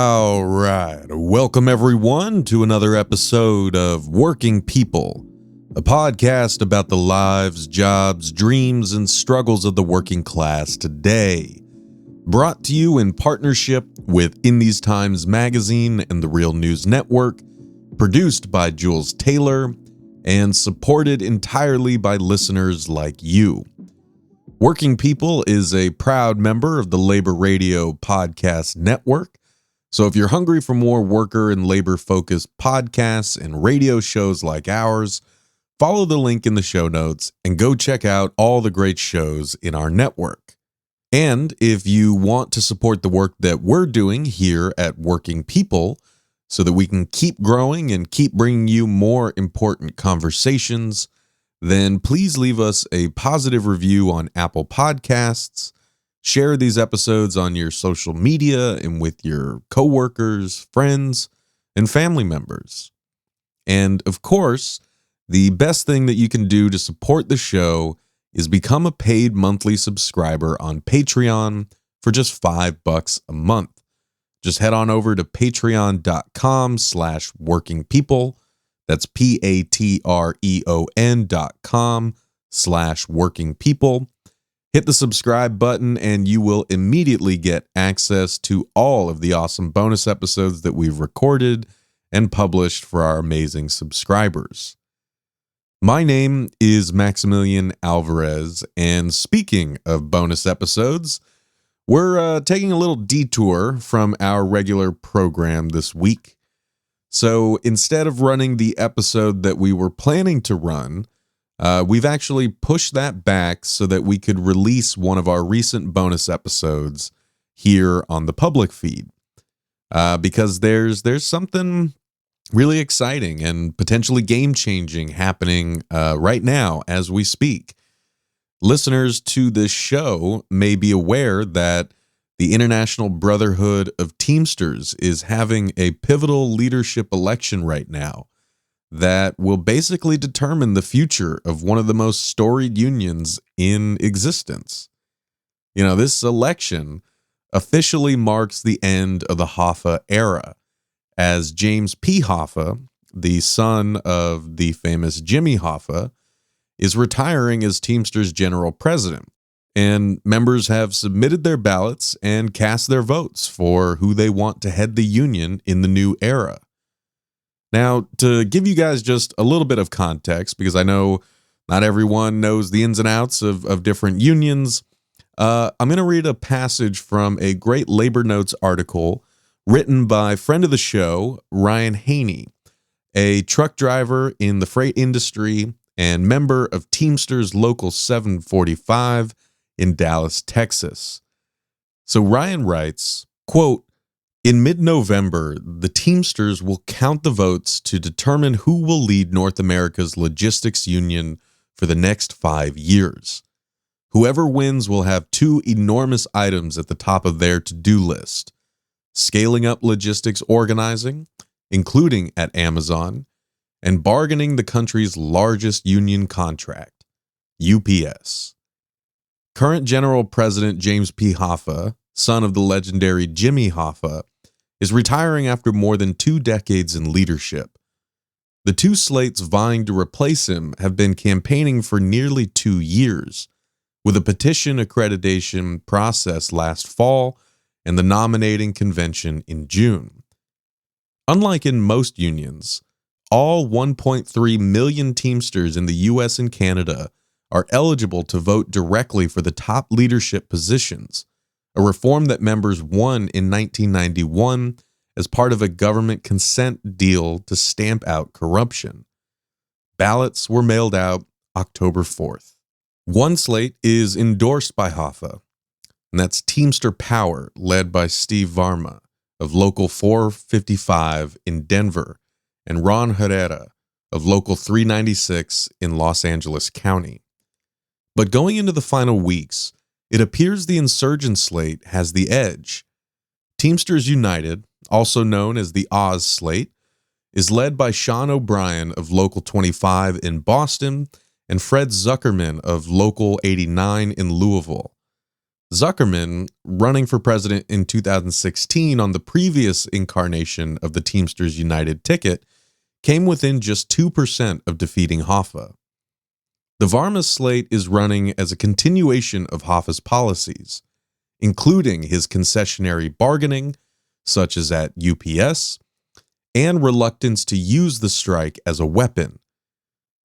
All right. Welcome, everyone, to another episode of Working People, a podcast about the lives, jobs, dreams, and struggles of the working class today. Brought to you in partnership with In These Times magazine and the Real News Network, produced by Jules Taylor, and supported entirely by listeners like you. Working People is a proud member of the Labor Radio Podcast Network. So if you're hungry for more worker and labor-focused podcasts and radio shows like ours, follow the link in the show notes and go check out all the great shows in our network. And if you want to support the work that we're doing here at Working People so that we can keep growing and keep bringing you more important conversations, then please leave us a positive review on Apple Podcasts. Share these episodes on your social media and with your coworkers, friends, and family members. And of course, the best thing that you can do to support the show is become a paid monthly subscriber on Patreon for just $5 a month. Just head on over to patreon.com/workingpeople. That's patreon.com/workingpeople. Hit the subscribe button and you will immediately get access to all of the awesome bonus episodes that we've recorded and published for our amazing subscribers. My name is Maximilian Alvarez, and speaking of bonus episodes, we're taking a little detour from our regular program this week. So instead of running the episode that we were planning to run, we've actually pushed that back so that we could release one of our recent bonus episodes here on the public feed. Because there's something really exciting and potentially game-changing happening right now as we speak. Listeners to this show may be aware that the International Brotherhood of Teamsters is having a pivotal leadership election right now that will basically determine the future of one of the most storied unions in existence. You know, this election officially marks the end of the Hoffa era, as James P. Hoffa, the son of the famous Jimmy Hoffa, is retiring as Teamsters General President, and members have submitted their ballots and cast their votes for who they want to head the union in the new era. Now, to give you guys just a little bit of context, because I know not everyone knows the ins and outs of different unions, I'm going to read a passage from a great Labor Notes article written by friend of the show, Ryan Haney, a truck driver in the freight industry and member of Teamsters Local 745 in Dallas, Texas. So Ryan writes, quote, "In mid-November, the Teamsters will count the votes to determine who will lead North America's logistics union for the next 5 years. Whoever wins will have two enormous items at the top of their to-do list: scaling up logistics organizing, including at Amazon, and bargaining the country's largest union contract, UPS. Current General President James P. Hoffa, son of the legendary Jimmy Hoffa, is retiring after more than 2 decades in leadership. The two slates vying to replace him have been campaigning for nearly 2 years, with a petition accreditation process last fall and the nominating convention in June. Unlike in most unions, all 1.3 million Teamsters in the U.S. and Canada are eligible to vote directly for the top leadership positions, a reform that members won in 1991 as part of a government consent deal to stamp out corruption. Ballots were mailed out October 4th. One slate is endorsed by Hoffa, and that's Teamster Power, led by Steve Varma of Local 455 in Denver, and Ron Herrera of Local 396 in Los Angeles County. But going into the final weeks, it appears the insurgent slate has the edge. Teamsters United, also known as the Oz slate, is led by Sean O'Brien of Local 25 in Boston and Fred Zuckerman of Local 89 in Louisville. Zuckerman, running for president in 2016 on the previous incarnation of the Teamsters United ticket, came within just 2% of defeating Hoffa. The Varma slate is running as a continuation of Hoffa's policies, including his concessionary bargaining, such as at UPS, and reluctance to use the strike as a weapon.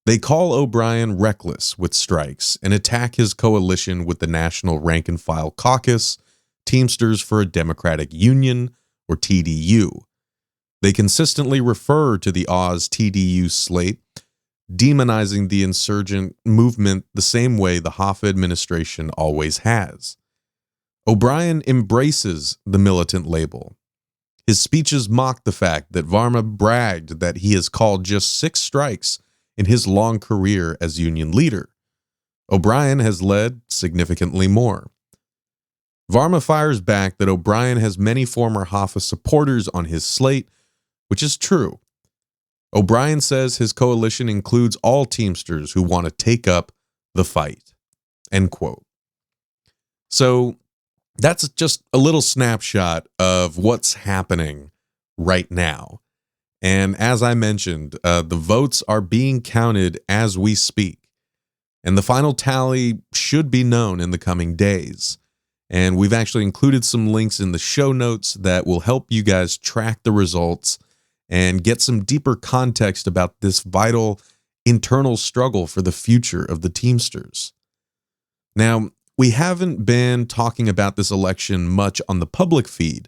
They call O'Brien reckless with strikes and attack his coalition with the National Rank and File Caucus, Teamsters for a Democratic Union, or TDU. They consistently refer to the Oz TDU slate, demonizing the insurgent movement the same way the Hoffa administration always has. O'Brien embraces the militant label. His speeches mock the fact that Varma bragged that he has called just 6 strikes in his long career as union leader. O'Brien has led significantly more. Varma fires back that O'Brien has many former Hoffa supporters on his slate, which is true. O'Brien says his coalition includes all Teamsters who want to take up the fight. End quote. So that's just a little snapshot of what's happening right now. And as I mentioned, the votes are being counted as we speak. And the final tally should be known in the coming days. And we've actually included some links in the show notes that will help you guys track the results and get some deeper context about this vital internal struggle for the future of the Teamsters. Now, we haven't been talking about this election much on the public feed,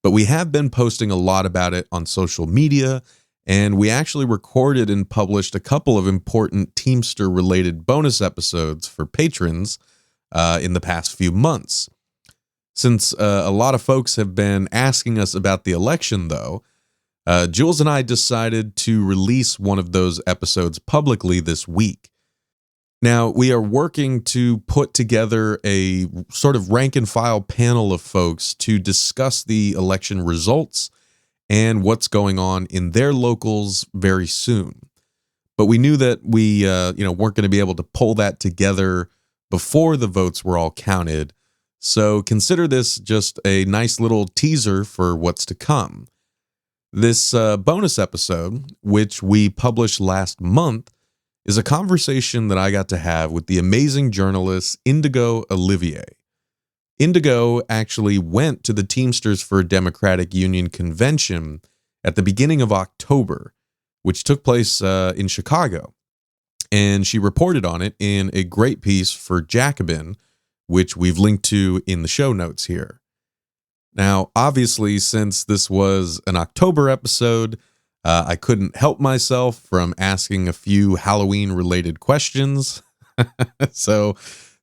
but we have been posting a lot about it on social media, and we actually recorded and published a couple of important Teamster-related bonus episodes for patrons in the past few months. Since a lot of folks have been asking us about the election, though, Jules and I decided to release one of those episodes publicly this week. Now, we are working to put together a sort of rank and file panel of folks to discuss the election results and what's going on in their locals very soon. But we knew that we weren't going to be able to pull that together before the votes were all counted. So consider this just a nice little teaser for what's to come. This bonus episode, which we published last month, is a conversation that I got to have with the amazing journalist Indigo Olivier. Indigo actually went to the Teamsters for a Democratic Union convention at the beginning of October, which took place in Chicago. And she reported on it in a great piece for Jacobin, which we've linked to in the show notes here. Now, obviously, since this was an October episode, I couldn't help myself from asking a few Halloween-related questions. So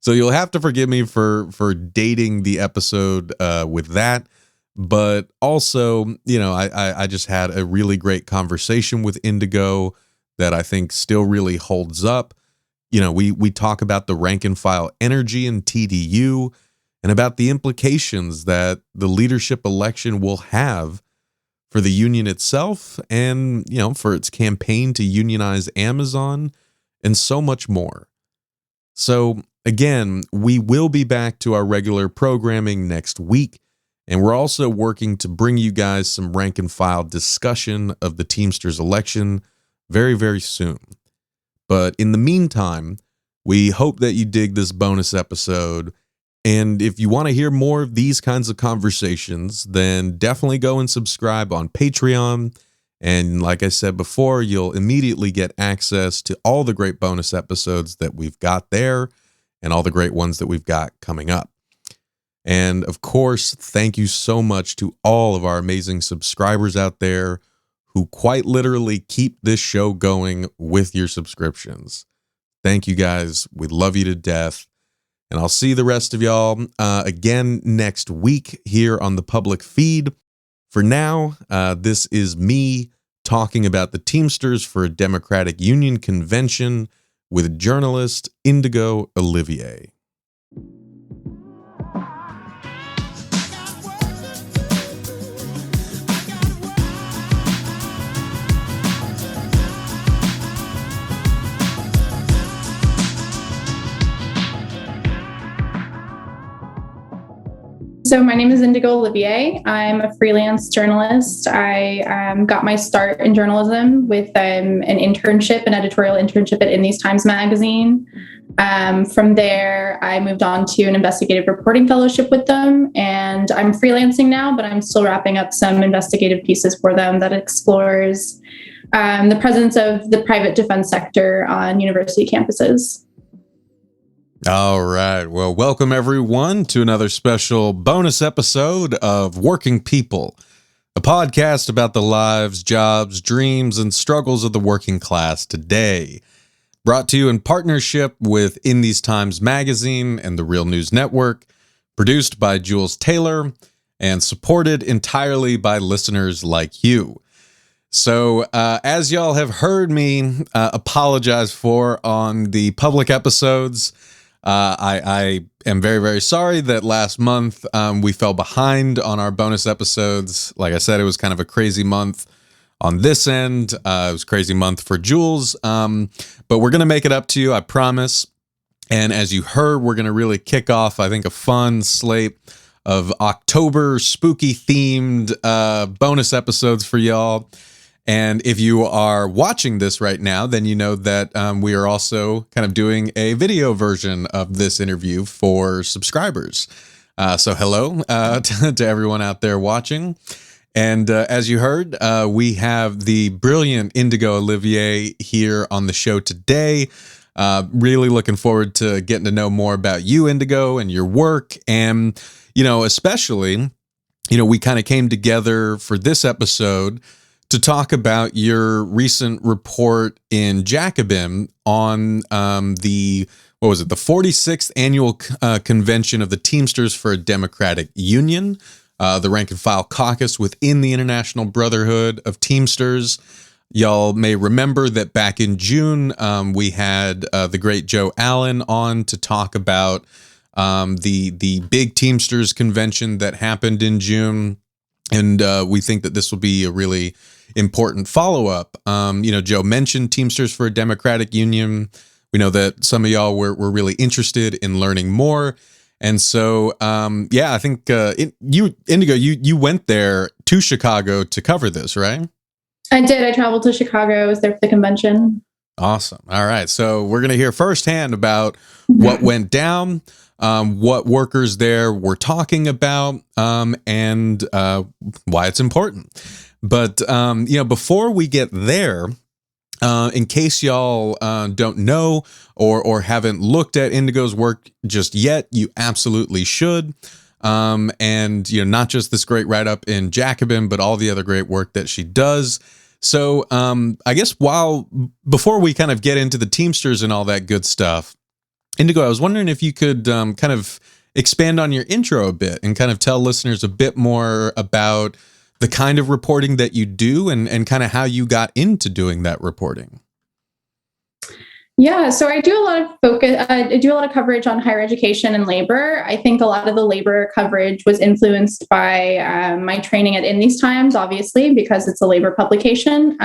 you'll have to forgive me for dating the episode with that. But also, I just had a really great conversation with Indigo that I think still really holds up. We talk about the rank and file energy in TDU and about the implications that the leadership election will have for the union itself and, for its campaign to unionize Amazon and so much more. So again, we will be back to our regular programming next week, and we're also working to bring you guys some rank and file discussion of the Teamsters election very, very soon. But in the meantime, we hope that you dig this bonus episode. And if you want to hear more of these kinds of conversations, then definitely go and subscribe on Patreon. And like I said before, you'll immediately get access to all the great bonus episodes that we've got there and all the great ones that we've got coming up. And of course, thank you so much to all of our amazing subscribers out there who quite literally keep this show going with your subscriptions. Thank you guys. We love you to death. And I'll see the rest of y'all again next week here on the public feed. For now, this is me talking about the Teamsters for a Democratic Union convention with journalist Indigo Olivier. So my name is Indigo Olivier. I'm a freelance journalist. I got my start in journalism with an internship, an editorial internship at In These Times magazine. From there, I moved on to an investigative reporting fellowship with them, and I'm freelancing now, but I'm still wrapping up some investigative pieces for them that explores the presence of the private defense sector on university campuses. All right. Well, welcome everyone to another special bonus episode of Working People, a podcast about the lives, jobs, dreams, and struggles of the working class today. Brought to you in partnership with In These Times magazine and the Real News Network, produced by Jules Taylor, and supported entirely by listeners like you. So, as y'all have heard me apologize for on the public episodes, I am very, very sorry that last month we fell behind on our bonus episodes. Like I said, it was kind of a crazy month on this end. It was a crazy month for Jules, but we're going to make it up to you, I promise. And as you heard, we're going to really kick off, I think, a fun slate of October spooky themed bonus episodes for y'all. And if you are watching this right now, then you know that we are also kind of doing a video version of this interview for subscribers. So hello to everyone out there watching. And as you heard, we have the brilliant Indigo Olivier here on the show today. Really looking forward to getting to know more about you, Indigo, and your work. And, you know, especially, you know, we kind of came together for this episode to talk about your recent report in Jacobin on the 46th annual convention of the Teamsters for a Democratic Union, the rank and file caucus within the International Brotherhood of Teamsters. Y'all may remember that back in June, we had the great Joe Allen on to talk about the big Teamsters convention that happened in June. And we think that this will be a really important follow-up. You know, Joe mentioned Teamsters for a Democratic Union. We know that some of y'all were really interested in learning more. And so, I think Indigo, you went there to Chicago to cover this, right? I did. I traveled to Chicago. I was there for the convention. Awesome. All right. So we're going to hear firsthand about what went down, what workers there were talking about, and why it's important. But, you know, before we get there, in case y'all don't know or haven't looked at Indigo's work just yet, you absolutely should. And, you know, not just this great write-up in Jacobin, but all the other great work that she does. So I guess before we kind of get into the Teamsters and all that good stuff, Indigo, I was wondering if you could kind of expand on your intro a bit and kind of tell listeners a bit more about the kind of reporting that you do and kind of how you got into doing that reporting. Yeah, so I do a lot of coverage on higher education and labor. I think a lot of the labor coverage was influenced by my training at In These Times, obviously, because it's a labor publication.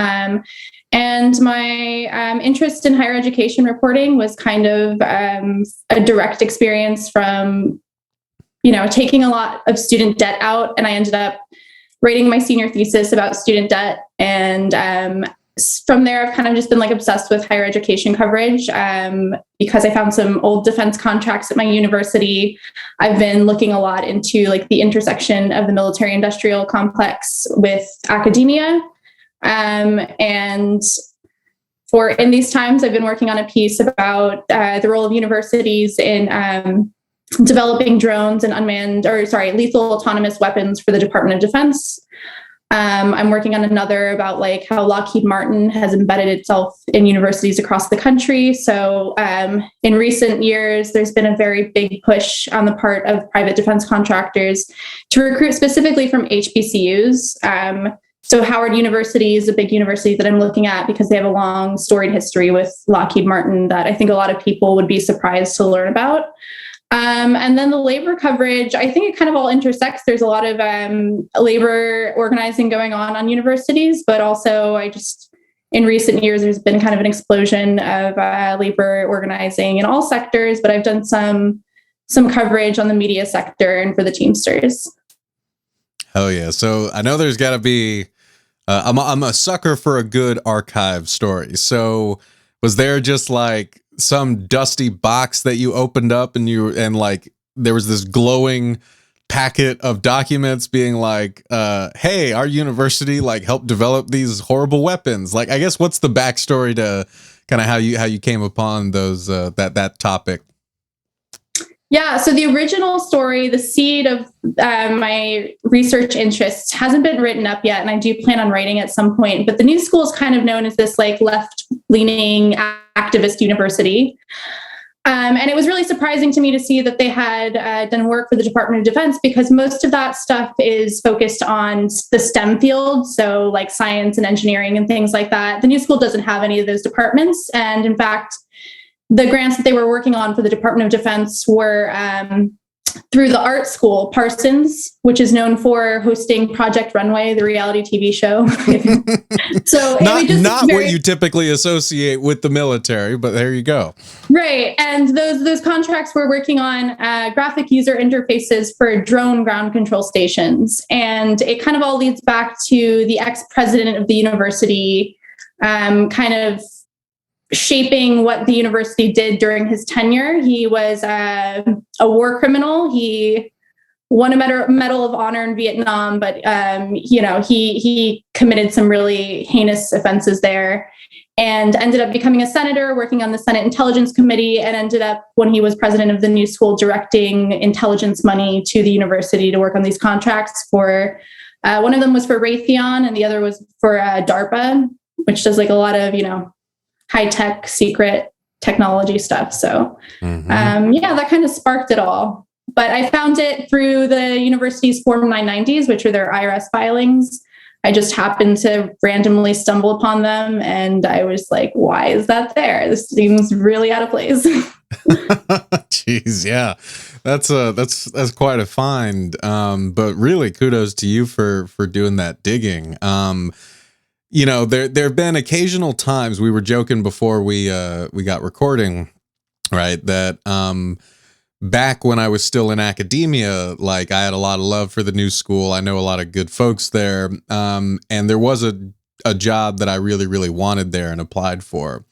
And my interest in higher education reporting was kind of a direct experience from, you know, taking a lot of student debt out, and I ended up writing my senior thesis about student debt. And from there, I've kind of just been like obsessed with higher education coverage because I found some old defense contracts at my university. I've been looking a lot into like the intersection of the military industrial complex with academia. And for In These Times, I've been working on a piece about the role of universities in developing drones and lethal autonomous weapons for the Department of Defense. I'm working on another about like how Lockheed Martin has embedded itself in universities across the country. So in recent years, there's been a very big push on the part of private defense contractors to recruit specifically from HBCUs. So Howard University is a big university that I'm looking at because they have a long storied history with Lockheed Martin that I think a lot of people would be surprised to learn about. And then the labor coverage, I think it kind of all intersects. There's a lot of labor organizing going on universities, but also in recent years, there's been kind of an explosion of labor organizing in all sectors, but I've done some some coverage on the media sector and for the Teamsters. Oh yeah. So I know there's got to be, I'm a sucker for a good archive story. So was there just like some dusty box that you opened up and like there was this glowing packet of documents being like, hey, our university like helped develop these horrible weapons? Like, I guess what's the backstory to kind of how you came upon those that topic? Yeah, so the original story, the seed of my research interests, hasn't been written up yet, and I do plan on writing at some point. But the new school is kind of known as this like left-leaning activist university. And it was really surprising to me to see that they had done work for the Department of Defense, because most of that stuff is focused on the STEM field, so like science and engineering and things like that. The new school doesn't have any of those departments. And in fact, the grants that they were working on for the Department of Defense were through the art school, Parsons, which is known for hosting Project Runway, the reality TV show. So not what you typically associate with the military, but there you go. Right. And those contracts were working on graphic user interfaces for drone ground control stations. And it kind of all leads back to the ex-president of the university kind of shaping what the university did during his tenure. He was a war criminal. He won a Medal of Honor in Vietnam, but he committed some really heinous offenses there, and ended up becoming a senator, working on the Senate Intelligence Committee, and ended up, when he was president of the new school, directing intelligence money to the university to work on these contracts for. One of them was for Raytheon, and the other was for DARPA, which does like a lot of high-tech secret technology stuff. So that kind of sparked it all. But I found it through the university's Form 990s, which are their IRS filings. I just happened to randomly stumble upon them, and I was like, why is that there? This seems really out of place. Jeez, yeah. That's quite a find. But really kudos to you for doing that digging. There have been occasional times, we were joking before we got recording, right, that back when I was still in academia, like I had a lot of love for the new school. I know a lot of good folks there, and there was a job that I really, really wanted there and applied for.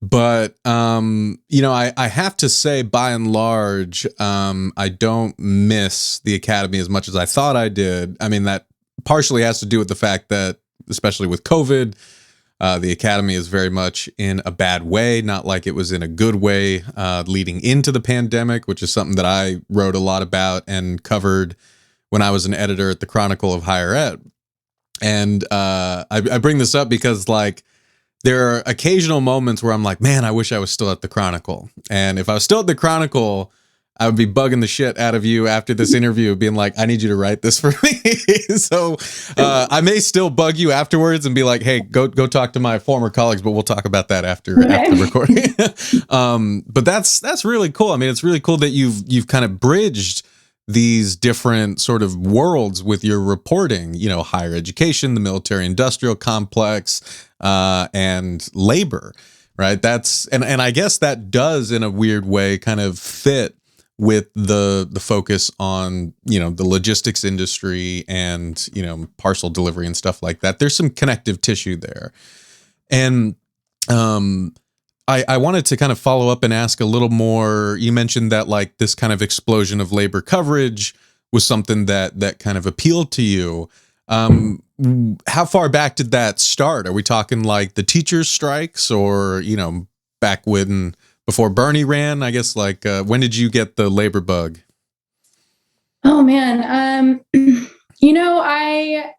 But I have to say, by and large, I don't miss the academy as much as I thought I did. I mean, that partially has to do with the fact that, especially with COVID, the academy is very much in a bad way, not like it was in a good way leading into the pandemic, which is something that I wrote a lot about and covered when I was an editor at the Chronicle of Higher Ed. And I bring this up because like there are occasional moments where I'm like, man, I wish I was still at the Chronicle. And if I was still at the Chronicle, I would be bugging the shit out of you after this interview, being like, I need you to write this for me. So I may still bug you afterwards and be like, hey, go talk to my former colleagues, but we'll talk about that after recording. But that's really cool. I mean, it's really cool that you've kind of bridged these different sort of worlds with your reporting, higher education, the military industrial complex, and labor, right? And I guess that does in a weird way kind of fit with the focus on, the logistics industry and, parcel delivery and stuff like that. There's some connective tissue there. And I wanted to kind of follow up and ask a little more. You mentioned that like this kind of explosion of labor coverage was something that kind of appealed to you. How far back did that start? Are we talking like the teachers' strikes or, back when... before Bernie ran, I guess, like, when did you get the labor bug? Oh, man. I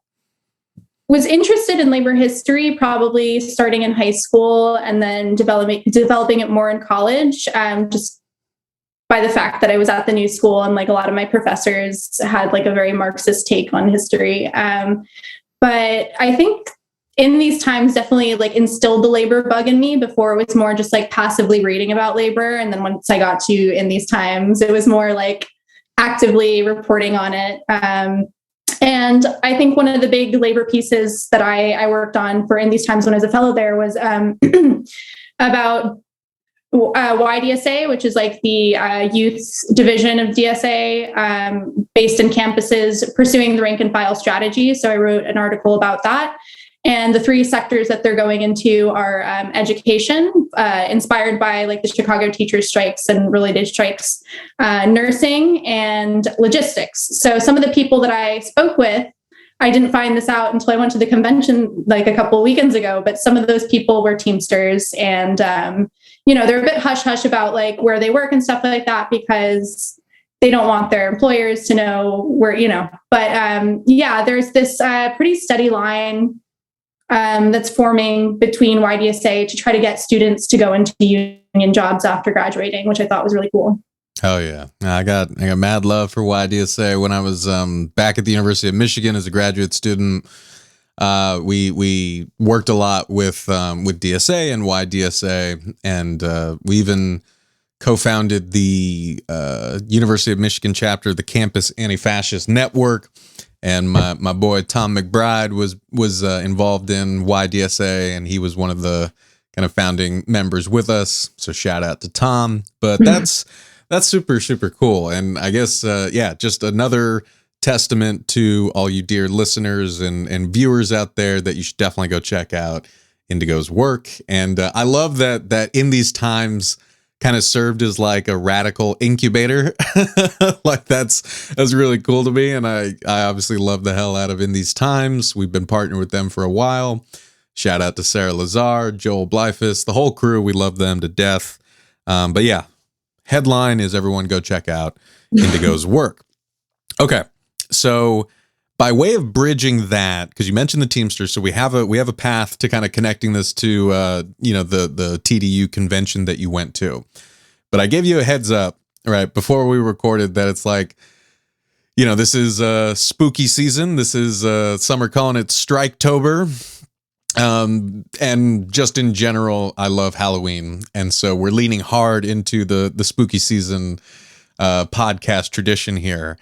was interested in labor history probably starting in high school and then developing it more in college, just by the fact that I was at the new school and like a lot of my professors had like a very Marxist take on history. But I think in these times definitely like instilled the labor bug in me. Before it was more just like passively reading about labor. And then once I got to In These Times, it was more like actively reporting on it. And I think one of the big labor pieces that I worked on for In These Times when I was a fellow there was about YDSA, which is like the youth division of DSA, based in campuses pursuing the rank and file strategy. So I wrote an article about that. And the three sectors that they're going into are education, inspired by like the Chicago teachers strikes and related strikes, nursing, and logistics. So some of the people that I spoke with, I didn't find this out until I went to the convention like a couple of weekends ago, but some of those people were Teamsters, and they're a bit hush-hush about like where they work and stuff like that because they don't want their employers to know where, but there's this pretty steady line that's forming between YDSA to try to get students to go into union jobs after graduating, which I thought was really cool. Oh yeah, I got mad love for YDSA when I was back at the University of Michigan as a graduate student. We worked a lot with DSA and YDSA, and we even co-founded the University of Michigan chapter of the Campus Anti-Fascist Network. And my boy Tom McBride was involved in YDSA, and he was one of the kind of founding members with us. So shout out to Tom. But that's super, super cool. And I guess, just another testament to all you dear listeners and viewers out there that you should definitely go check out Indigo's work. And I love that in these times kind of served as like a radical incubator. Like that's really cool to me. And I obviously love the hell out of In These Times. We've been partnered with them for a while. Shout out to Sarah Lazar, Joel Blyfus, the whole crew. We love them to death. But yeah, headline is everyone go check out Indigo's work. Okay. So by way of bridging that, because you mentioned the Teamsters, so we have a path to kind of connecting this to the TDU convention that you went to. But I gave you a heads up right before we recorded that it's like, this is spooky season. This is some are calling it Striketober. And just in general, I love Halloween, and so we're leaning hard into the spooky season podcast tradition here.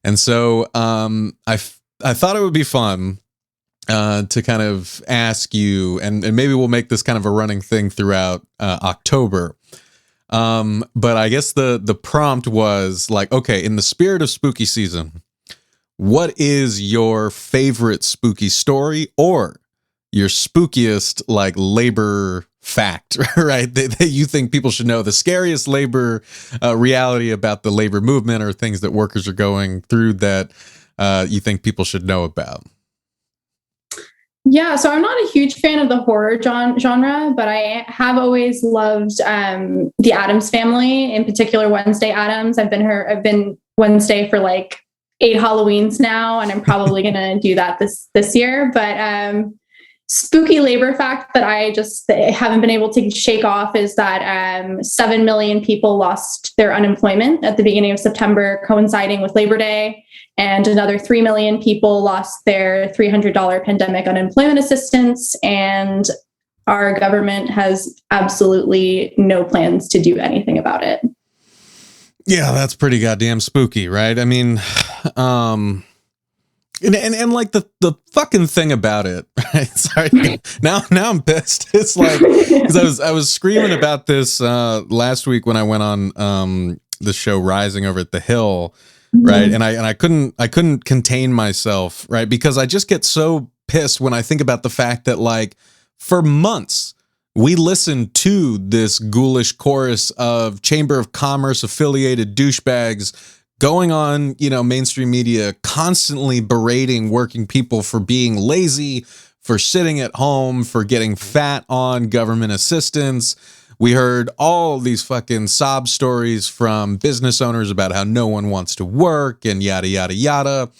And so I thought it would be fun to kind of ask you, and maybe we'll make this kind of a running thing throughout October. But I guess the prompt was like, okay, in the spirit of spooky season, what is your favorite spooky story or your spookiest like labor fact, right? That you think people should know, the scariest labor reality about the labor movement or things that workers are going through that you think people should know about? Yeah, so I'm not a huge fan of the horror genre, but I have always loved the Addams Family, in particular Wednesday Addams. I've been Wednesday for like 8 Halloweens now, and I'm probably going to do that this year. But spooky labor fact that I just haven't been able to shake off is that 7 million people lost their unemployment at the beginning of September, coinciding with Labor Day, and another 3 million people lost their $300 pandemic unemployment assistance, and our government has absolutely no plans to do anything about it. Yeah, that's pretty goddamn spooky, right? I mean, And like the fucking thing about it, right? Sorry, now I'm pissed. It's like, because I was screaming about this last week when I went on the show Rising over at the Hill, right? And I couldn't contain myself, right? Because I just get so pissed when I think about the fact that like for months we listened to this ghoulish chorus of Chamber of Commerce affiliated douchebags going on, mainstream media, constantly berating working people for being lazy, for sitting at home, for getting fat on government assistance. We heard all these fucking sob stories from business owners about how no one wants to work and yada, yada, yada.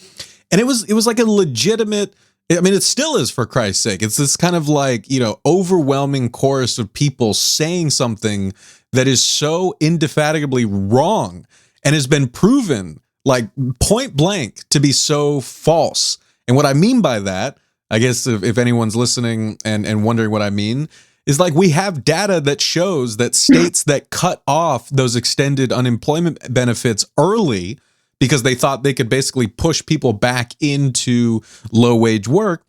And it was like a legitimate, I mean, it still is, for Christ's sake. It's this kind of like, overwhelming chorus of people saying something that is so indefatigably wrong and has been proven like point blank to be so false. And what I mean by that, I guess if anyone's listening and wondering what I mean, is like we have data that shows that states that cut off those extended unemployment benefits early because they thought they could basically push people back into low wage work.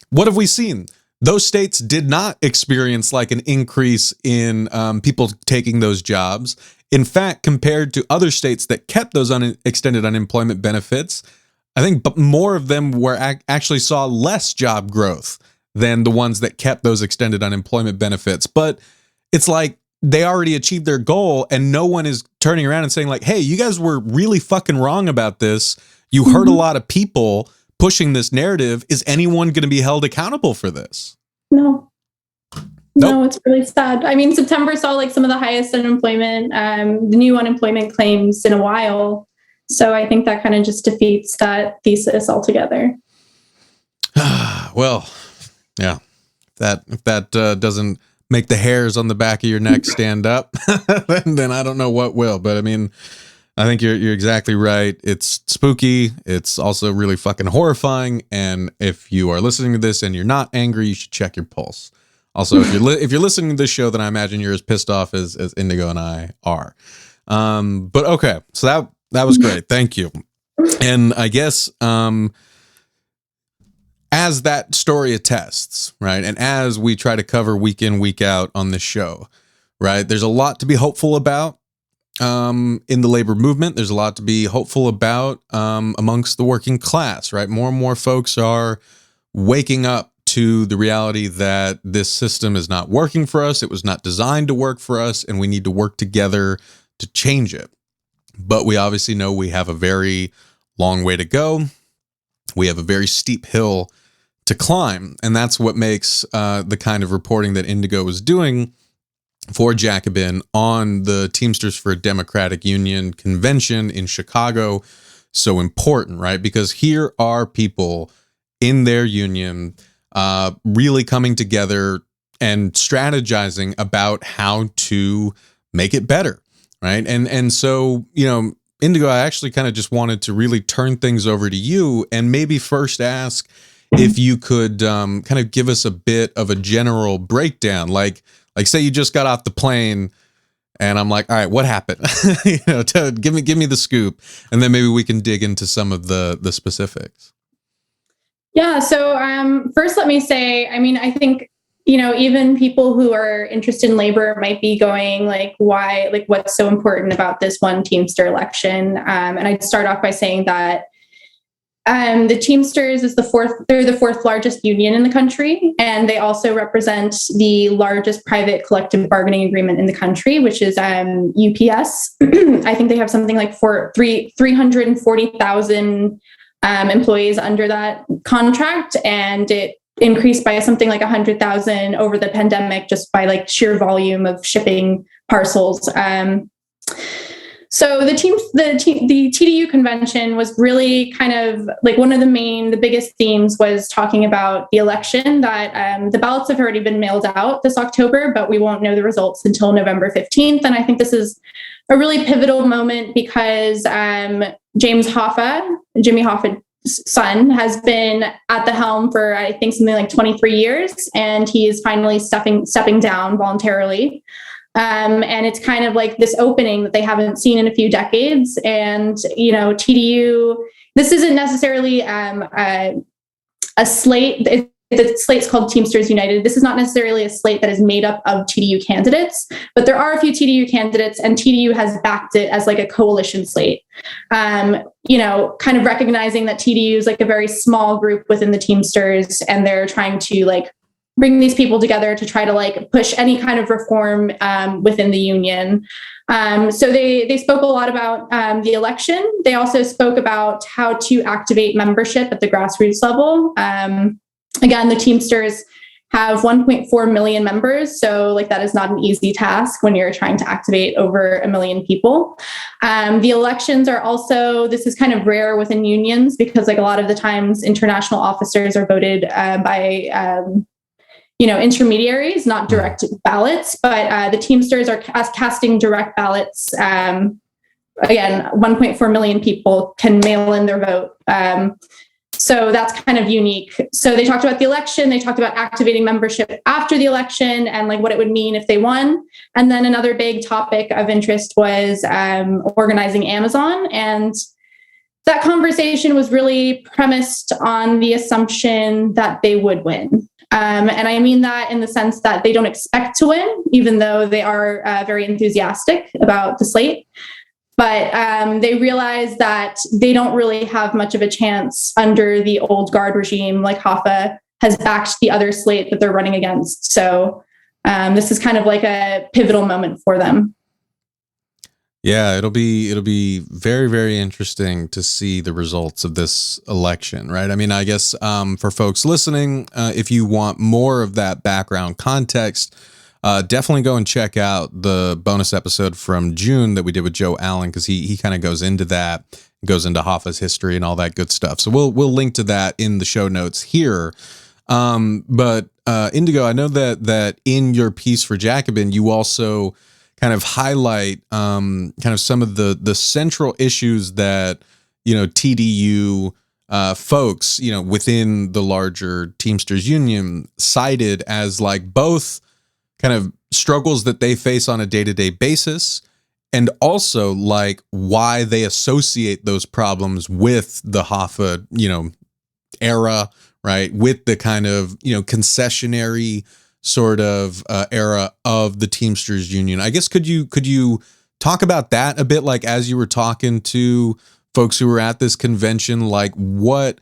What have we seen? those states did not experience like an increase in people taking those jobs. In fact, compared to other states that kept those extended unemployment benefits, I think more of them were actually saw less job growth than the ones that kept those extended unemployment benefits. But it's like they already achieved their goal, and no one is turning around and saying like, hey, you guys were really fucking wrong about this. You hurt a lot of people pushing this narrative. Is anyone going to be held accountable for this? No. Nope. No, it's really sad. I mean, September saw like some of the highest unemployment, the new unemployment claims in a while. So I think that kind of just defeats that thesis altogether. Well, yeah, if that doesn't make the hairs on the back of your neck stand up, then I don't know what will. But I mean, I think you're exactly right. It's spooky. It's also really fucking horrifying. And if you are listening to this and you're not angry, you should check your pulse. Also, if you're listening to this show, then I imagine you're as pissed off as Indigo and I are. But okay, so that was great. Thank you. And I guess as that story attests, right, and as we try to cover week in, week out on this show, right, there's a lot to be hopeful about in the labor movement. There's a lot to be hopeful about amongst the working class, right? More and more folks are waking up to the reality that this system is not working for us. It was not designed to work for us, and we need to work together to change it. But we obviously know we have a very long way to go. We have a very steep hill to climb. And that's what makes the kind of reporting that Indigo is doing for Jacobin on the Teamsters for a Democratic Union convention in Chicago so important, right? Because here are people in their union really coming together and strategizing about how to make it better. Right. And so, you know, Indigo, I actually kind of just wanted to really turn things over to you and maybe first ask if you could kind of give us a bit of a general breakdown, like say you just got off the plane and I'm like, all right, what happened? You know, give me the scoop, and then maybe we can dig into some of the specifics. Yeah. So first, let me say, I mean, I think, you know, even people who are interested in labor might be going like, why, like, what's so important about this one Teamster election? And I'd start off by saying that the Teamsters is they're the fourth largest union in the country. And they also represent the largest private collective bargaining agreement in the country, which is UPS. I think they have something like 340,000 employees under that contract. And it increased by something like 100,000 over the pandemic, just by like sheer volume of shipping parcels. So the TDU convention was really kind of like one of the biggest themes was talking about the election, that the ballots have already been mailed out this October, but we won't know the results until November 15th. And I think this is a really pivotal moment because Jimmy Hoffa's son, has been at the helm for, I think, something like 23 years, and he is finally stepping down voluntarily. And it's kind of like this opening that they haven't seen in a few decades. And, you know, TDU, this isn't necessarily a slate. The slate's called Teamsters United. This is not necessarily a slate that is made up of TDU candidates, but there are a few TDU candidates, and TDU has backed it as like a coalition slate. You know, kind of recognizing that TDU is like a very small group within the Teamsters, and they're trying to like bring these people together to try to like push any kind of reform within the union. So they spoke a lot about the election. They also spoke about how to activate membership at the grassroots level. Again, the Teamsters have 1.4 million members. So like that is not an easy task when you're trying to activate over 1 million people. The elections are also, this is kind of rare within unions because like a lot of the times international officers are voted by, intermediaries, not direct ballots, but the Teamsters are casting direct ballots. Again, 1.4 million people can mail in their vote. So that's kind of unique. So they talked about the election. They talked about activating membership after the election and like what it would mean if they won. And then another big topic of interest was organizing Amazon. And that conversation was really premised on the assumption that they would win. And I mean that in the sense that they don't expect to win, even though they are very enthusiastic about the slate. But they realize that they don't really have much of a chance under the old guard regime, like Hoffa has backed the other slate that they're running against. So this is kind of like a pivotal moment for them. Yeah, it'll be very, very interesting to see the results of this election, right? I mean, I guess for folks listening, if you want more of that background context, definitely go and check out the bonus episode from June that we did with Joe Allen, because he kind of goes into that, goes into Hoffa's history and all that good stuff. So we'll link to that in the show notes here. But Indigo, I know that in your piece for Jacobin, you also kind of highlight kind of some of the central issues that, TDU folks, within the larger Teamsters Union cited as like both kind of struggles that they face on a day-to-day basis, and also like why they associate those problems with the Hoffa, era, right? With the kind of, concessionary sort of era of the Teamsters Union. I guess could you talk about that a bit, like as you were talking to folks who were at this convention, like what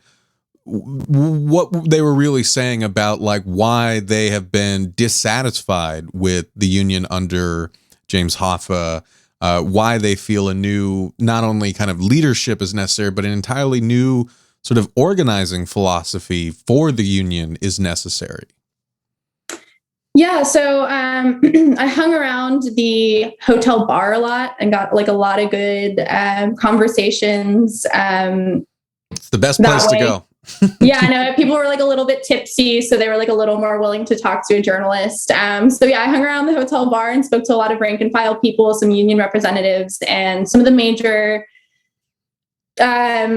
they were really saying about like why they have been dissatisfied with the union under James Hoffa, why they feel a new, not only kind of leadership is necessary, but an entirely new sort of organizing philosophy for the union is necessary. Yeah, so I hung around the hotel bar a lot and got like a lot of good conversations. It's the best place to go. Yeah, I know people were like a little bit tipsy, so they were like a little more willing to talk to a journalist. So yeah, I hung around the hotel bar and spoke to a lot of rank and file people, some union representatives, and some of the major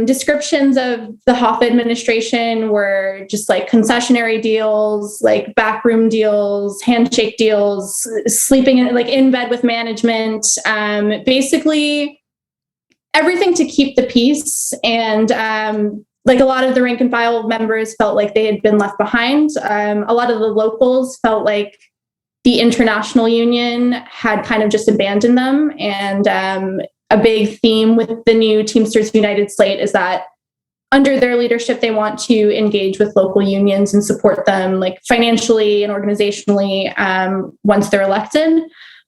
descriptions of the Hoffa administration were just like concessionary deals, like backroom deals, handshake deals, sleeping in bed with management, basically everything to keep the peace. And like a lot of the rank and file members felt like they had been left behind. A lot of the locals felt like the international union had kind of just abandoned them. And a big theme with the new Teamsters United slate is that under their leadership, they want to engage with local unions and support them like financially and organizationally once they're elected.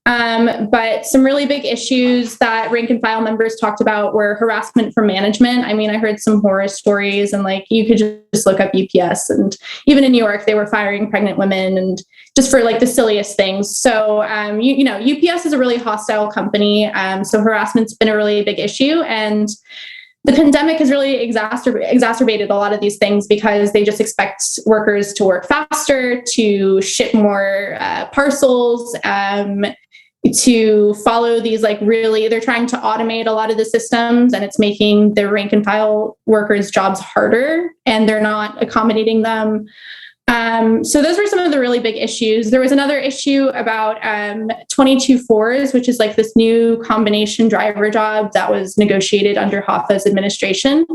But some really big issues that rank and file members talked about were harassment from management. I mean, I heard some horror stories, and like you could just look up UPS, and even in New York, they were firing pregnant women and just for like the silliest things. So, UPS is a really hostile company. So harassment's been a really big issue, and the pandemic has really exacerbated a lot of these things because they just expect workers to work faster, to ship more parcels, to follow these they're trying to automate a lot of the systems, and it's making the rank and file workers' jobs harder, and they're not accommodating them. So those were some of the really big issues. There was another issue about 22/4s, which is like this new combination driver job that was negotiated under Hoffa's administration,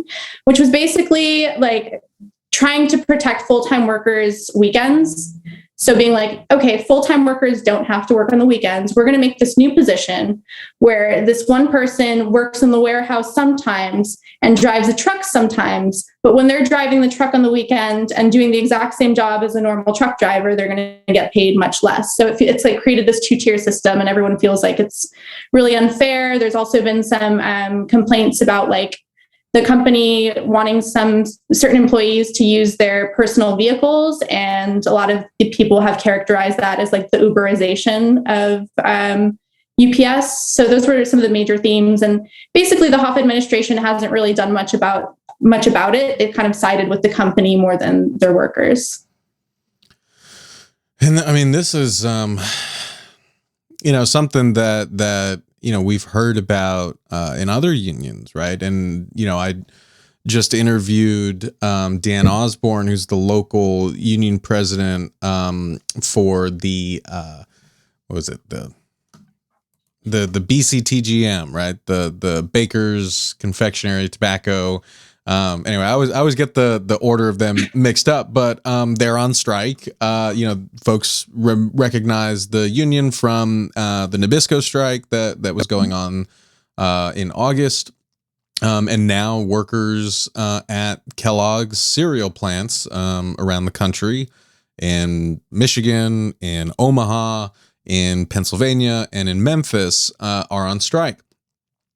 which was basically like trying to protect full-time workers' weekends. So being like, okay, full-time workers don't have to work on the weekends. We're going to make this new position where this one person works in the warehouse sometimes and drives a truck sometimes. But when they're driving the truck on the weekend and doing the exact same job as a normal truck driver, they're going to get paid much less. So it's like created this two-tier system, and everyone feels like it's really unfair. There's also been some complaints about like the company wanting some certain employees to use their personal vehicles. And a lot of people have characterized that as like the Uberization of UPS. So those were some of the major themes. And basically the Hoffa administration hasn't really done much about it. It kind of sided with the company more than their workers. And I mean, this is, something that we've heard about in other unions, right? And, I just interviewed Dan Osborne, who's the local union president for the, BCTGM, right? The Baker's Confectionery Tobacco. Anyway, I always get the order of them mixed up, but they're on strike. Folks recognize the union from the Nabisco strike that was going on in August. And now workers at Kellogg's cereal plants around the country, in Michigan, in Omaha, in Pennsylvania, and in Memphis are on strike.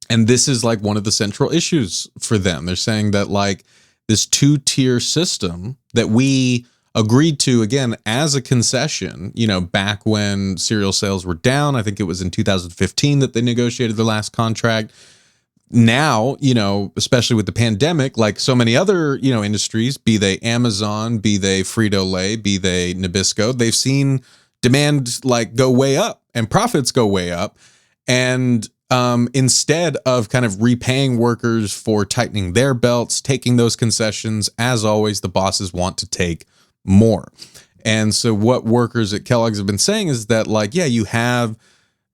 And this is like one of the central issues for them. They're saying that like this 2-tier system that we agreed to, again, as a concession, back when cereal sales were down, I think it was in 2015 that they negotiated the last contract. Now, especially with the pandemic, like so many other, industries, be they Amazon, be they Frito-Lay, be they Nabisco, they've seen demand like go way up and profits go way up. And instead of kind of repaying workers for tightening their belts, taking those concessions, as always, the bosses want to take more. And so what workers at Kellogg's have been saying is that like, yeah, you have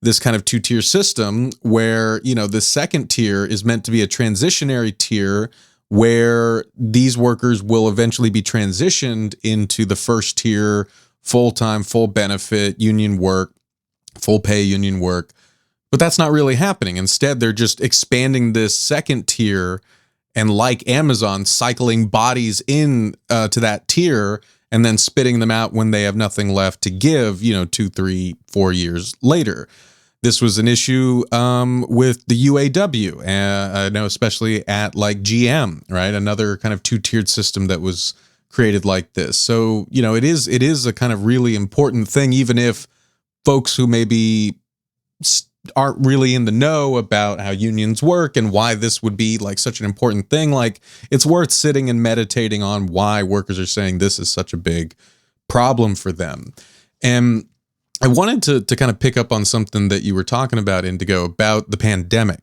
this kind of 2-tier system where, the second tier is meant to be a transitionary tier where these workers will eventually be transitioned into the first tier, full-time, full benefit union work, full pay union work. But that's not really happening. Instead, they're just expanding this second tier and, like Amazon, cycling bodies in to that tier and then spitting them out when they have nothing left to give, 2, 3, 4 years later. This was an issue with the UAW, I know especially at like GM, right? Another kind of 2-tiered system that was created like this. So, it is a kind of really important thing, even if folks who maybe aren't really in the know about how unions work and why this would be like such an important thing. Like, it's worth sitting and meditating on why workers are saying this is such a big problem for them. And I wanted to kind of pick up on something that you were talking about, Indigo, about the pandemic,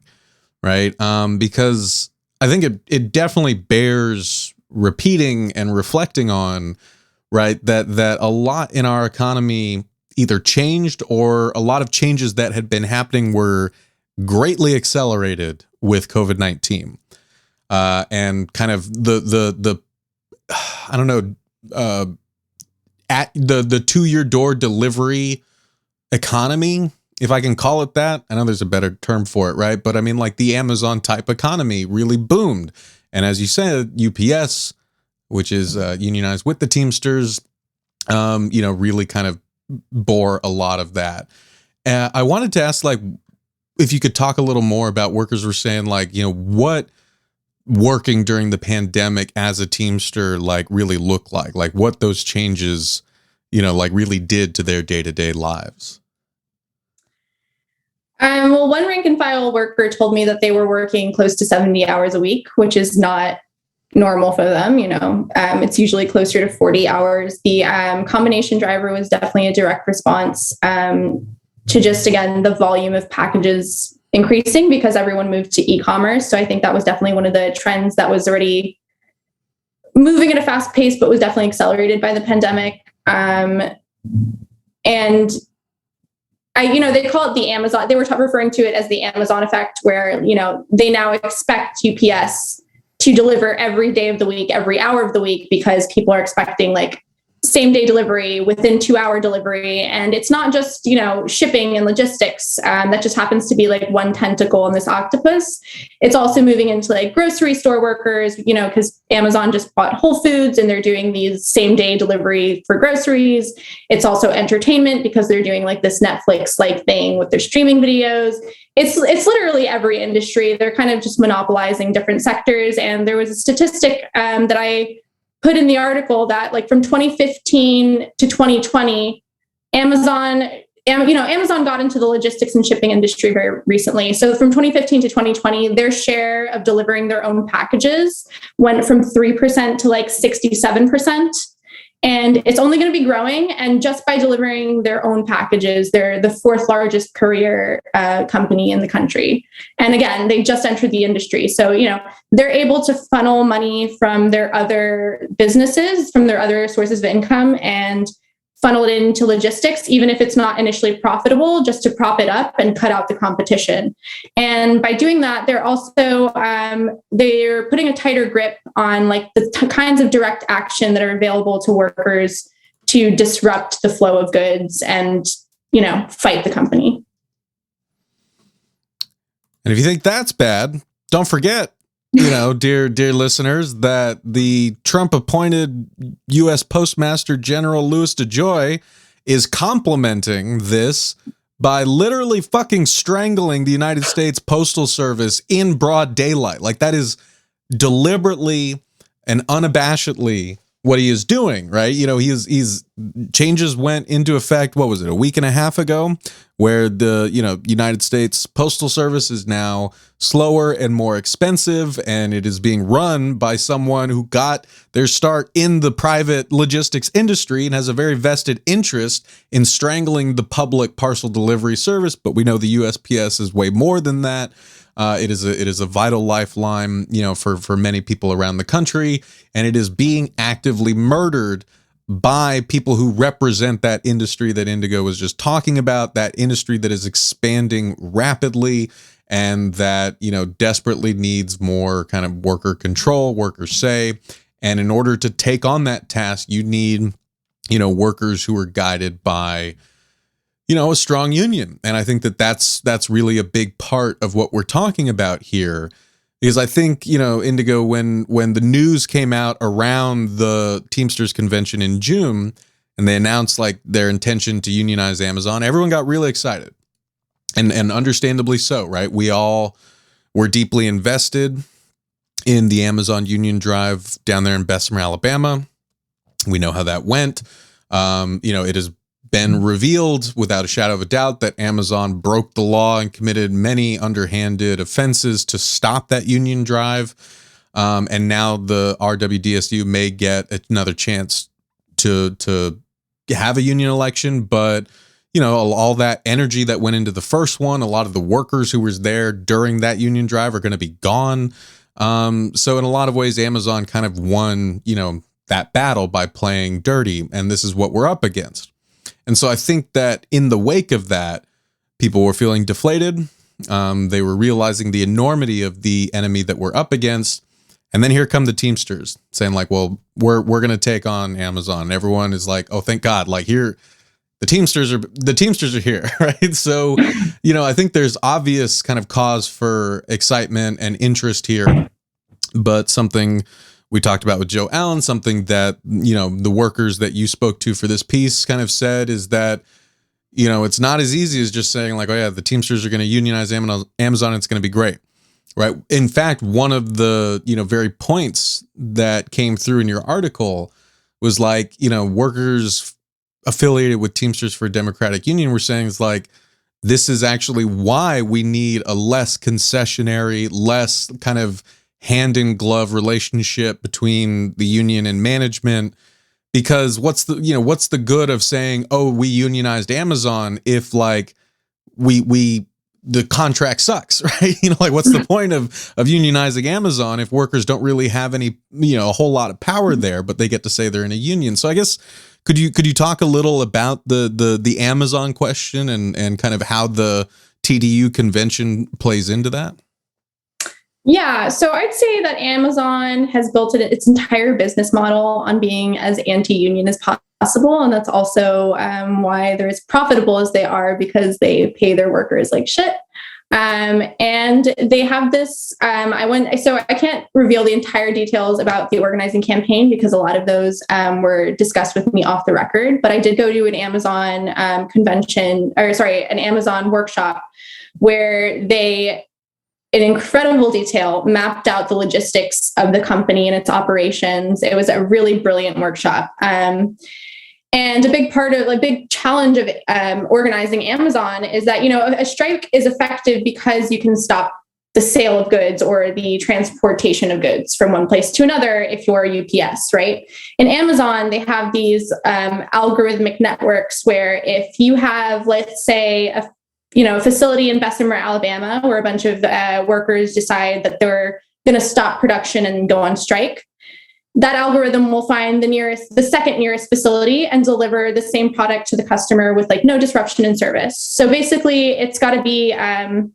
right? Because I think it definitely bears repeating and reflecting on, right? That a lot in our economy either changed, or a lot of changes that had been happening were greatly accelerated with COVID-19, and kind of the I don't know, at the to-your-door delivery economy, if I can call it that. I know there's a better term for it, right? But I mean, like the Amazon type economy really boomed. And as you said, UPS, which is unionized with the Teamsters, really kind of bore a lot of that. I wanted to ask, like, if you could talk a little more about workers were saying, like, what working during the pandemic as a Teamster, like, really looked like what those changes, like really did to their day-to-day lives. Well, one rank and file worker told me that they were working close to 70 hours a week, which is not normal for them. It's usually closer to 40 hours. The combination driver was definitely a direct response to just, again, the volume of packages increasing because everyone moved to e-commerce. So I think that was definitely one of the trends that was already moving at a fast pace, but was definitely accelerated by the pandemic. And they call it the Amazon. They were referring to it as the Amazon effect, where, they now expect UPS to deliver every day of the week, every hour of the week, because people are expecting like same day delivery, within 2-hour delivery. And it's not just, shipping and logistics. That just happens to be like one tentacle in this octopus. It's also moving into like grocery store workers, because Amazon just bought Whole Foods and they're doing these same day delivery for groceries. It's also entertainment because they're doing like this Netflix like thing with their streaming videos. It's literally every industry. They're kind of just monopolizing different sectors. And there was a statistic that I put in the article that like from 2015 to 2020, Amazon got into the logistics and shipping industry very recently. So from 2015 to 2020, their share of delivering their own packages went from 3% to like 67%. And it's only going to be growing. And just by delivering their own packages, they're the 4th largest courier company in the country. And again, they just entered the industry. So, they're able to funnel money from their other businesses, from their other sources of income, and funnel it into logistics, even if it's not initially profitable, just to prop it up and cut out the competition. And by doing that, they're also they're putting a tighter grip on like the kinds of direct action that are available to workers to disrupt the flow of goods and, you know, fight the company. And if you think that's bad, don't forget, you know, dear listeners, that the Trump-appointed U.S. Postmaster General Louis DeJoy is complimenting this by literally fucking strangling the United States Postal Service in broad daylight. Like, that is deliberately and unabashedly what he is doing, right? You know, he's changes went into effect, what was it, a week and a half ago, where the, you know, United States Postal Service is now slower and more expensive, and it is being run by someone who got their start in the private logistics industry and has a very vested interest in strangling the public parcel delivery service. But we know the USPS is way more than that. It is a vital lifeline, you know, for many people around the country, and it is being actively murdered by people who represent that industry that Indigo was just talking about, that industry that is expanding rapidly and that, you know, desperately needs more kind of worker control, worker say. And in order to take on that task, you need, you know, workers who are guided by, you know, a strong union. And I think that that's really a big part of what we're talking about here. Because I think, you know, Indigo, when the news came out around the Teamsters convention in June, and they announced like their intention to unionize Amazon, everyone got really excited, and understandably so, right? We all were deeply invested in the Amazon union drive down there in Bessemer, Alabama. We know how that went. You know, it has been revealed without a shadow of a doubt that Amazon broke the law and committed many underhanded offenses to stop that union drive. And now the RWDSU may get another chance to have a union election. But, you know, all that energy that went into the first one, a lot of the workers who was there during that union drive are going to be gone. So in a lot of ways, Amazon kind of won, you know, that battle by playing dirty. And this is what we're up against. And so I think that in the wake of that, people were feeling deflated. They were realizing the enormity of the enemy that we're up against. And then here come the Teamsters saying like, well, we're going to take on Amazon. And everyone is like, oh, thank God. Like here, the Teamsters are here. Right. So, you know, I think there's obvious kind of cause for excitement and interest here, but something we talked about with Joe Allen, something that, you know, the workers that you spoke to for this piece kind of said is that, you know, it's not as easy as just saying like, oh yeah, the Teamsters are going to unionize Amazon. It's going to be great. Right. In fact, one of the, you know, very points that came through in your article was like, you know, workers affiliated with Teamsters for a Democratic Union were saying is like, this is actually why we need a less concessionary, less kind of hand in glove relationship between the union and management, because what's the good of saying, oh, we unionized Amazon if like the contract sucks, right? You know, like what's the point of unionizing Amazon if workers don't really have any, you know, a whole lot of power there, but they get to say they're in a union. So I guess could you talk a little about the Amazon question and kind of how the TDU convention plays into that? Yeah, so I'd say that Amazon has built its entire business model on being as anti-union as possible. And that's also why they're as profitable as they are, because they pay their workers like shit. And they have this, so I can't reveal the entire details about the organizing campaign because a lot of those were discussed with me off the record, but I did go to an Amazon an Amazon workshop where they, in incredible detail, mapped out the logistics of the company and its operations. It was a really brilliant workshop. And a big challenge of organizing Amazon is that, you know, a strike is effective because you can stop the sale of goods or the transportation of goods from one place to another if you're UPS, right? In Amazon, they have these algorithmic networks where if you have, let's say, a facility in Bessemer, Alabama, where a bunch of workers decide that they're going to stop production and go on strike, that algorithm will find the second nearest facility and deliver the same product to the customer with like no disruption in service. So basically, it's got to be an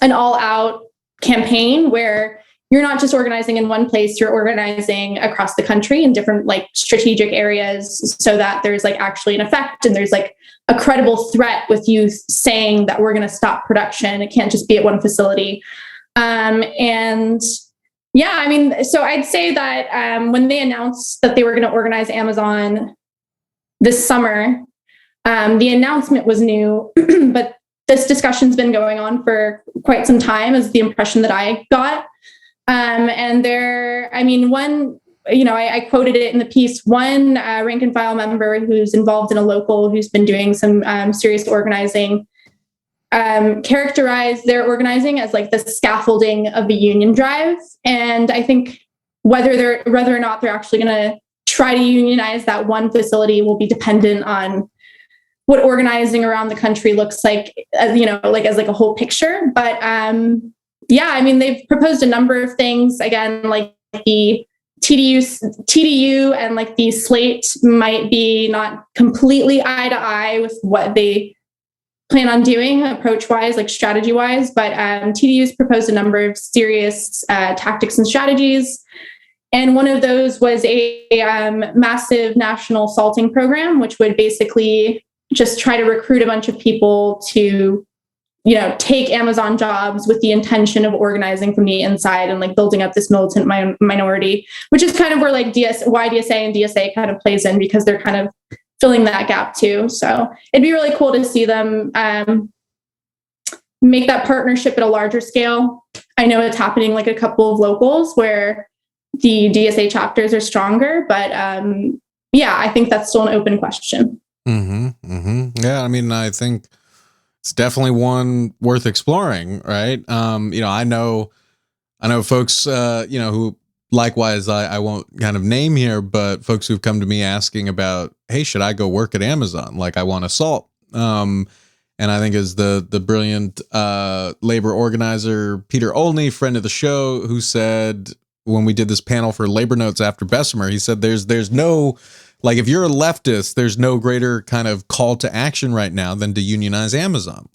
all-out campaign where you're not just organizing in one place, you're organizing across the country in different like strategic areas so that there's like actually an effect and there's like a credible threat with you saying that we're going to stop production. It can't just be at one facility. And yeah, I mean, so I'd say that when they announced that they were going to organize Amazon this summer, the announcement was new, but this discussion's been going on for quite some time is the impression that I got. And there, I mean, one, you know, I quoted it in the piece, one rank and file member who's involved in a local who's been doing some serious organizing, characterized their organizing as like the scaffolding of the union drive. And I think whether or not they're actually going to try to unionize that one facility will be dependent on what organizing around the country looks like, you know, like as like a whole picture. But yeah, I mean, they've proposed a number of things. Again, like the TDU and like the slate might be not completely eye to eye with what they plan on doing approach-wise, like strategy-wise, but TDU's proposed a number of serious tactics and strategies. And one of those was a massive national salting program, which would basically just try to recruit a bunch of people to, you know, take Amazon jobs with the intention of organizing from the inside and like building up this militant minority, which is kind of where like why DSA and DSA kind of plays in, because they're kind of filling that gap too. So it'd be really cool to see them make that partnership at a larger scale. I know it's happening like a couple of locals where the DSA chapters are stronger, but yeah, I think that's still an open question. Yeah, I mean, I think it's definitely one worth exploring, right? You know, I know folks, you know, who likewise, I won't kind of name here, but folks who've come to me asking about, hey, should I go work at Amazon? Like I want to salt. And I think is the brilliant labor organizer, Peter Olney, friend of the show, who said when we did this panel for Labor Notes after Bessemer, he said, there's no, like, if you're a leftist, there's no greater kind of call to action right now than to unionize Amazon.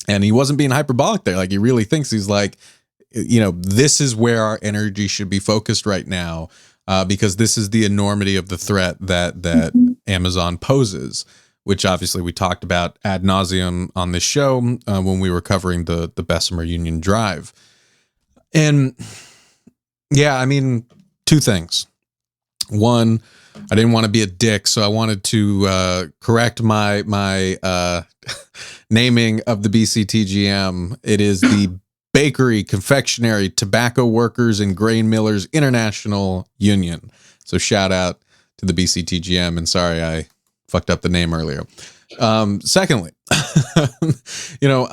And he wasn't being hyperbolic there. Like he really thinks, he's like, you know, this is where our energy should be focused right now, because this is the enormity of the threat that Amazon poses, which obviously we talked about ad nauseum on this show when we were covering the Bessemer Union Drive. And yeah, I mean, two things. One, I didn't want to be a dick, so I wanted to correct my naming of the BCTGM. It is the Bakery, Confectionery, Tobacco Workers, and Grain Millers International Union. So shout out to the BCTGM, and sorry I fucked up the name earlier. Secondly, you know,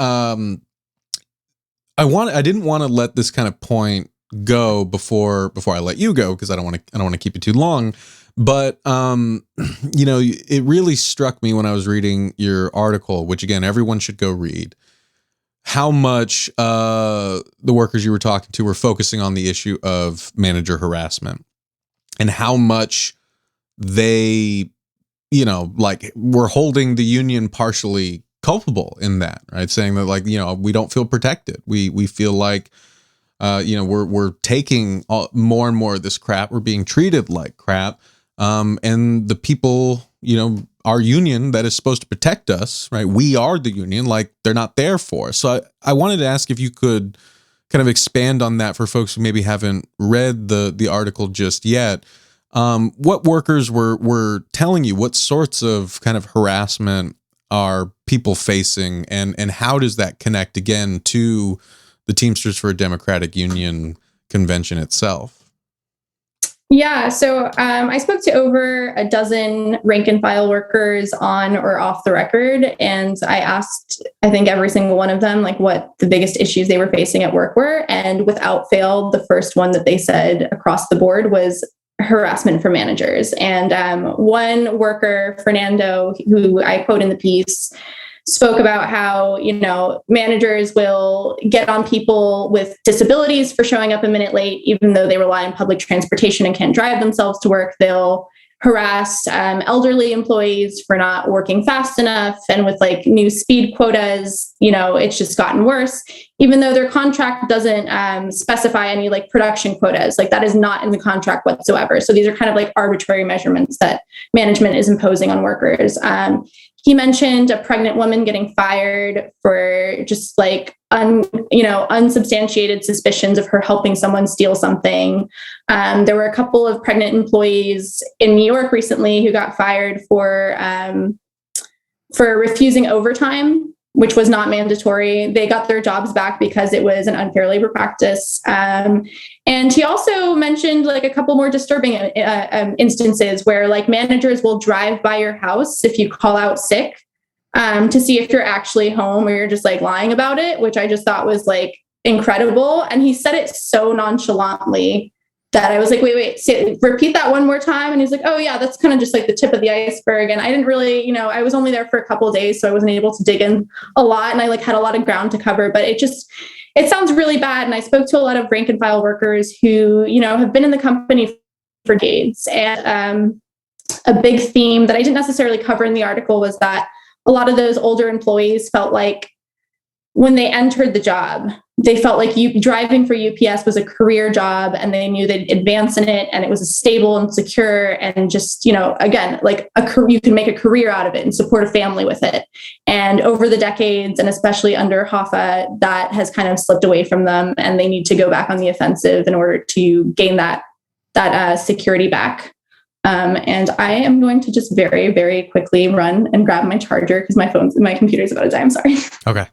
I didn't want to let this kind of point go before I let you go, because I don't want to keep you too long. But you know, it really struck me when I was reading your article, which again everyone should go read, how much the workers you were talking to were focusing on the issue of manager harassment, and how much they, you know, like were holding the union partially culpable in that, right? Saying that, like, you know, we don't feel protected. We feel like, you know, we're taking more and more of this crap. We're being treated like crap. And the people, you know, our union that is supposed to protect us, right? We are the union, like they're not there for us. So I wanted to ask if you could kind of expand on that for folks who maybe haven't read the article just yet. What workers were telling you, what sorts of kind of harassment are people facing, and how does that connect again to the Teamsters for a Democratic Union convention itself? Yeah, so I spoke to over a dozen rank and file workers on or off the record, and I asked, I think, every single one of them, like, what the biggest issues they were facing at work were. And without fail, the first one that they said across the board was harassment for managers. And one worker, Fernando, who I quote in the piece, spoke about how, managers will get on people with disabilities for showing up a minute late, even though they rely on public transportation and can't drive themselves to work. They'll harass elderly employees for not working fast enough. And with like new speed quotas, it's just gotten worse, even though their contract doesn't specify any like production quotas. Like that is not in the contract whatsoever. So these are kind of like arbitrary measurements that management is imposing on workers. He mentioned a pregnant woman getting fired for just like unsubstantiated suspicions of her helping someone steal something. There were a couple of pregnant employees in New York recently who got fired for refusing overtime, which was not mandatory. They got their jobs back because it was an unfair labor practice. And he also mentioned like a couple more disturbing instances where like managers will drive by your house if you call out sick to see if you're actually home or you're just like lying about it, which I just thought was like incredible. And he said it so nonchalantly that I was like, wait, repeat that one more time. And he's like, oh yeah, that's kind of just like the tip of the iceberg. And I didn't really, I was only there for a couple of days, so I wasn't able to dig in a lot. And I like had a lot of ground to cover, but it sounds really bad. And I spoke to a lot of rank and file workers who, have been in the company for decades. And a big theme that I didn't necessarily cover in the article was that a lot of those older employees felt like when they entered the job, they felt like driving for UPS was a career job and they knew they'd advance in it and it was stable and secure and just, again, like you can make a career out of it and support a family with it. And over the decades, and especially under Hoffa, that has kind of slipped away from them and they need to go back on the offensive in order to gain that security back. And I am going to just very, very quickly run and grab my charger because my computer's about to die. I'm sorry. Okay.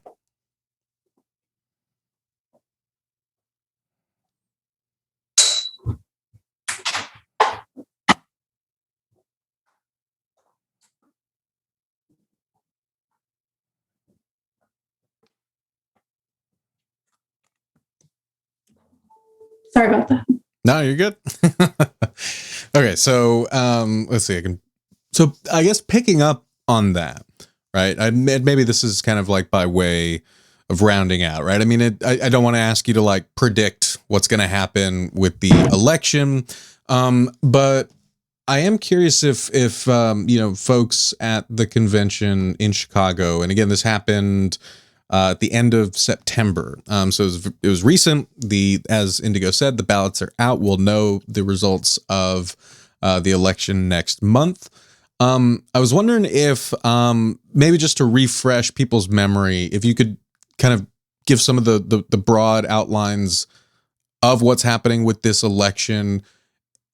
Sorry about that. No, you're good. Okay, so let's see. So I guess picking up on that, right? Maybe this is kind of like by way of rounding out, right? I mean, I don't want to ask you to like predict what's going to happen with the election, but I am curious if folks at the convention in Chicago, and again, this happened at the end of September. So it was recent. As Indigo said, the ballots are out. We'll know the results of the election next month. I was wondering if maybe just to refresh people's memory, if you could kind of give some of the broad outlines of what's happening with this election.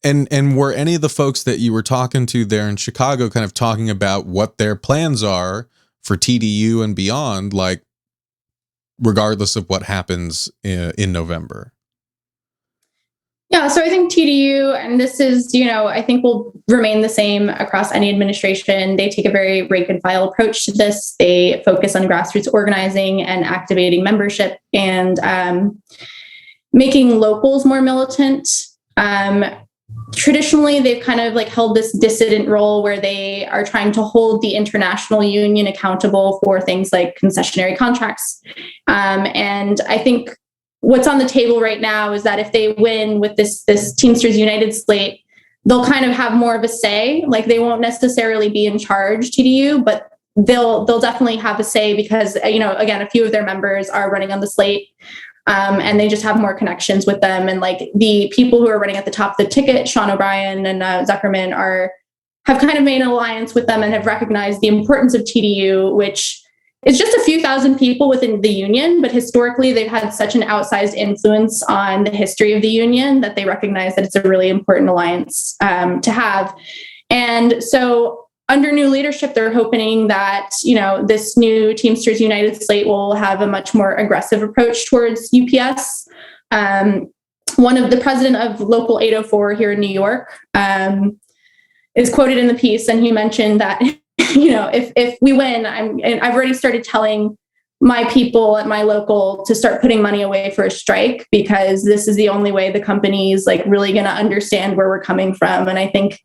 And were any of the folks that you were talking to there in Chicago kind of talking about what their plans are for TDU and beyond, like, regardless of what happens in November? Yeah, so I think TDU, and this is, I think will remain the same across any administration. They take a very rank and file approach to this. They focus on grassroots organizing and activating membership and making locals more militant. Traditionally, they've kind of like held this dissident role where they are trying to hold the international union accountable for things like concessionary contracts. And I think what's on the table right now is that if they win with this Teamsters United slate, they'll kind of have more of a say. Like they won't necessarily be in charge, TDU, but they'll definitely have a say because, again, a few of their members are running on the slate. And they just have more connections with them. And like the people who are running at the top of the ticket, Sean O'Brien and Zuckerman, have kind of made an alliance with them and have recognized the importance of TDU, which is just a few thousand people within the union. But historically, they've had such an outsized influence on the history of the union that they recognize that it's a really important alliance to have. And so under new leadership, they're hoping that, this new Teamsters United slate will have a much more aggressive approach towards UPS. The president of Local 804 here in New York is quoted in the piece, and he mentioned that, if we win, I've already started telling my people at my local to start putting money away for a strike because this is the only way the company is like really going to understand where we're coming from. And I think,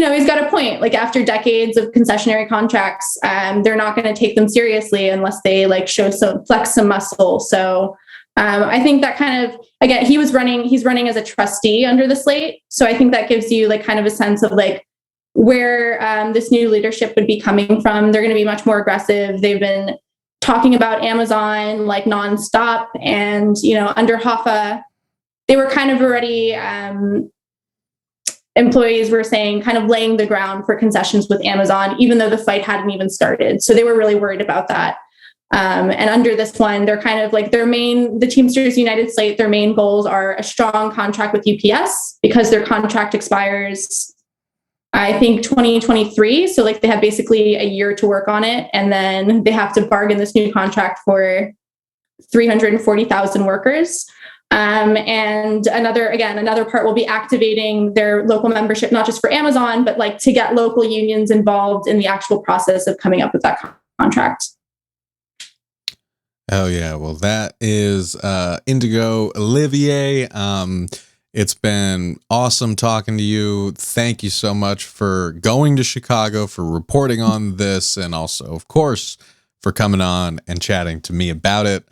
he's got a point. Like after decades of concessionary contracts, they're not going to take them seriously unless they like flex some muscle. So I think that kind of, again, he's running as a trustee under the slate. So I think that gives you like kind of a sense of like where this new leadership would be coming from. They're going to be much more aggressive. They've been talking about Amazon like nonstop. And, under Hoffa, they were kind of already, employees were saying, kind of laying the ground for concessions with Amazon, even though the fight hadn't even started. So they were really worried about that. And under this one, they're kind of like the Teamsters United slate, their main goals are a strong contract with UPS because their contract expires, I think, 2023. So like they have basically a year to work on it. And then they have to bargain this new contract for 340,000 workers. And another part will be activating their local membership, not just for Amazon, but like to get local unions involved in the actual process of coming up with that contract. Oh yeah. Well, that is Indigo Olivier. It's been awesome talking to you. Thank you so much for going to Chicago, for reporting on this, and also, of course, for coming on and chatting to me about it,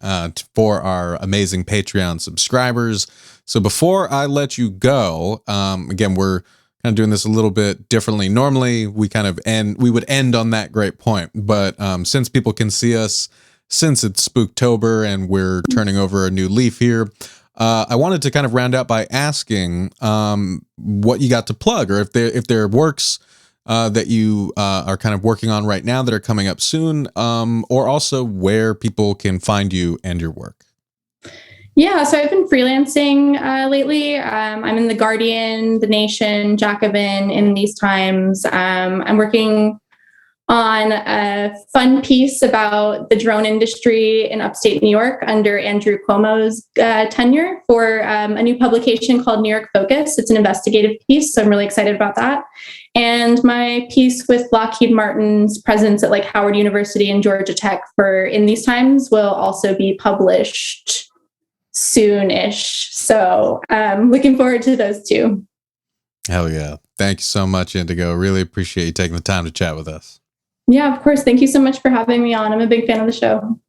for our amazing Patreon subscribers. So before I let you go, again, we're kind of doing this a little bit differently. Normally, we would end on that great point, but since people can see us, since it's Spooktober and we're turning over a new leaf here, I wanted to kind of round out by asking what you got to plug, or if there are works that you are kind of working on right now that are coming up soon, or also where people can find you and your work. Yeah, so I've been freelancing lately. I'm in The Guardian, The Nation, Jacobin in these times. I'm working on a fun piece about the drone industry in upstate New York under Andrew Cuomo's tenure for a new publication called New York Focus. It's an investigative piece, so I'm really excited about that. And my piece with Lockheed Martin's presence at like Howard University and Georgia Tech for In These Times will also be published soonish. So looking forward to those two. Hell yeah. Thank you so much, Indigo. Really appreciate you taking the time to chat with us. Yeah, of course. Thank you so much for having me on. I'm a big fan of the show.